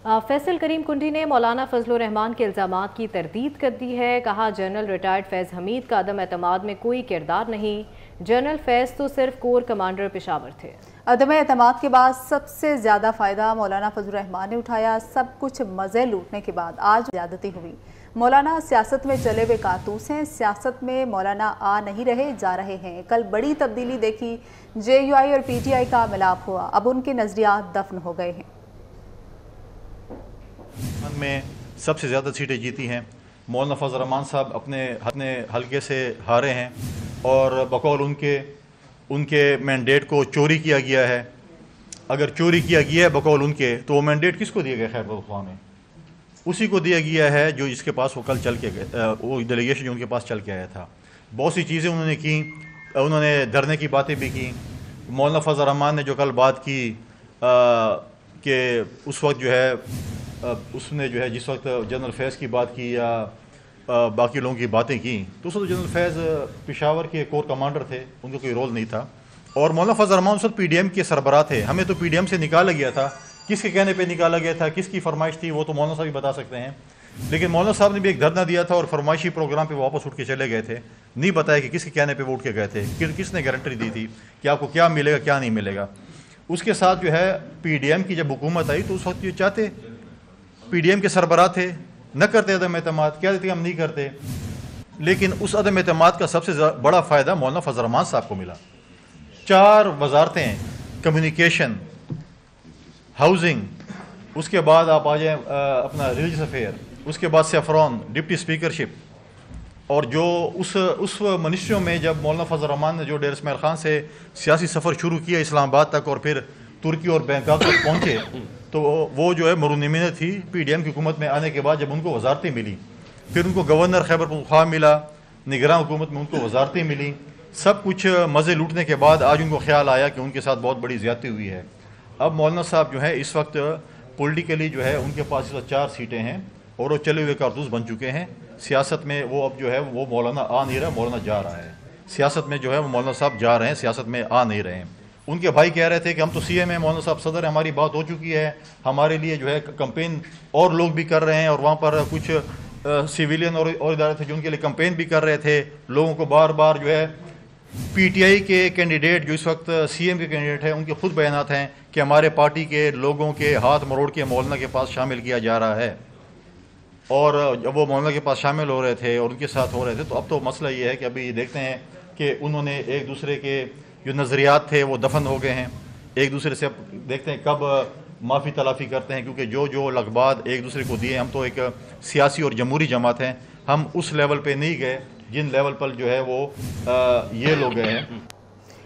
फैसल करीम कुंडी ने मौलाना फजलुर रहमान के इल्ज़ामात की तरदीद कर दी है। कहा जनरल रिटायर्ड फैज़ हमीद का अदम एतमाद में कोई किरदार नहीं। जनरल फैज़ तो सिर्फ कोर कमांडर पेशावर थे। अदम एतमाद के बाद सबसे ज़्यादा फ़ायदा मौलाना फजलुर रहमान ने उठाया। सब कुछ मज़े लूटने के बाद आज ज़्यादती हुई। मौलाना सियासत में चले हुए कारतूस हैं। सियासत में मौलाना आ नहीं रहे, जा रहे हैं। कल बड़ी तब्दीली देखी। JUI और PTI का मिलाप हुआ। अब उनके नज़रियात दफन हो गए हैं। में सबसे ज़्यादा सीटें जीती हैं। मौलाना फजल रहमान साहब अपने हलके से हारे हैं और बकौल उनके मैंडेट को चोरी किया गया है। अगर चोरी किया गया है बकौल उनके, तो वो मैंडेट किसको दिया गया? खैबर पख्तूनख्वा में उसी को दिया गया है जो जिसके पास वो कल चल के गए, वो डेलीगेशन जो उनके पास चल के आया था। बहुत सी चीज़ें उन्होंने की, उन्होंने धरने की बातें भी की। मौलाना फजल रहमान ने जो कल बात की कि उस वक्त जो है उसने जो है जिस वक्त जनरल फैज़ की बात की या बाकी लोगों की बातें की, तो उस वक्त जनरल फैज़ पेशावर के कोर कमांडर थे, उनका कोई रोल नहीं था। और मौलाना फजल रहमान उस वक्त PDM के सरबराह थे। हमें तो PDM से निकाला गया था। किसके कहने पे निकाला गया था, किसकी फरमाइश थी, वो तो मौलाना साहब ही बता सकते हैं। लेकिन मौलाना साहब ने भी एक धरना दिया था और फरमाइशी प्रोग्राम पे वापस उठ के चले गए थे। नहीं बताया कि किसके कहने पे वो उठ के गए थे, किसने गारंटी दी थी कि आपको क्या मिलेगा क्या नहीं मिलेगा। उसके साथ जो है PDM की जब हुकूमत आई तो उस वक्त ये चाहते, PDM के सरबराह थे, न करते अदम एतमाद, क्या देते हम नहीं करते। लेकिन उस अदम एतमाद का सबसे बड़ा फ़ायदा मौलाना फजल रहमान साहब को मिला। 4 वजारतें, कम्युनिकेशन, हाउसिंग, उसके बाद आप आ जाएँ अपना रिलीजियस अफेयर, उसके बाद सेफ्रॉन, डिप्टी स्पीकरशिप। और जो उस मिनिस्ट्रियों में जब मौलाना फजल रहमान ने जो डेर इस्माइल खान से सियासी सफ़र शुरू किया इस्लामाबाद तक और फिर तुर्की और बैंकॉक तक पहुँचे, तो वो जो है मरूनिमिन थी PDM की हुकूमत में आने के बाद। जब उनको वजारतें मिली, फिर उनको गवर्नर खैबर पख्तूनख्वा मिला, निगरान हुकूमत में उनको वजारतें मिली, सब कुछ मज़े लूटने के बाद आज उनको ख्याल आया कि उनके साथ बहुत बड़ी ज़्यादती हुई है। अब मौलाना साहब जो है इस वक्त पॉलिटिकली जो है उनके पास इस वक्त 4 सीटें हैं और वो चले हुए कारतूस बन चुके हैं। सियासत में वो अब जो है वो मौलाना आ नहीं रहा, मौलाना जा रहा है। सियासत में जो है वो मौलाना साहब जा रहे हैं, सियासत में आ नहीं रहे हैं। उनके भाई कह रहे थे कि हम तो CM हैं, मौलाना साहब सदर है, हमारी बात हो चुकी है, हमारे लिए जो है कैंपेन और लोग भी कर रहे हैं। और वहाँ पर कुछ सिविलियन और इदारे थे जो उनके लिए कैंपेन भी कर रहे थे। लोगों को बार बार जो है PTI के कैंडिडेट जो इस वक्त CM के कैंडिडेट हैं, उनके खुद बयानात हैं कि हमारे पार्टी के लोगों के हाथ मरोड़ के मौलाना के पास शामिल किया जा रहा है। और जब वो मौलाना के पास शामिल हो रहे थे और उनके साथ हो रहे थे, तो अब तो मसला ये है कि अभी देखते हैं कि उन्होंने एक दूसरे के जो नज़रियात थे वो दफन हो गए हैं। एक दूसरे से देखते हैं कब माफ़ी तलाफ़ी करते हैं, क्योंकि जो लगबात एक दूसरे को दिए, हम तो एक सियासी और जमहूरी जमात हैं, हम उस लेवल पे नहीं गए जिन लेवल पर जो है वो ये लोग गए हैं।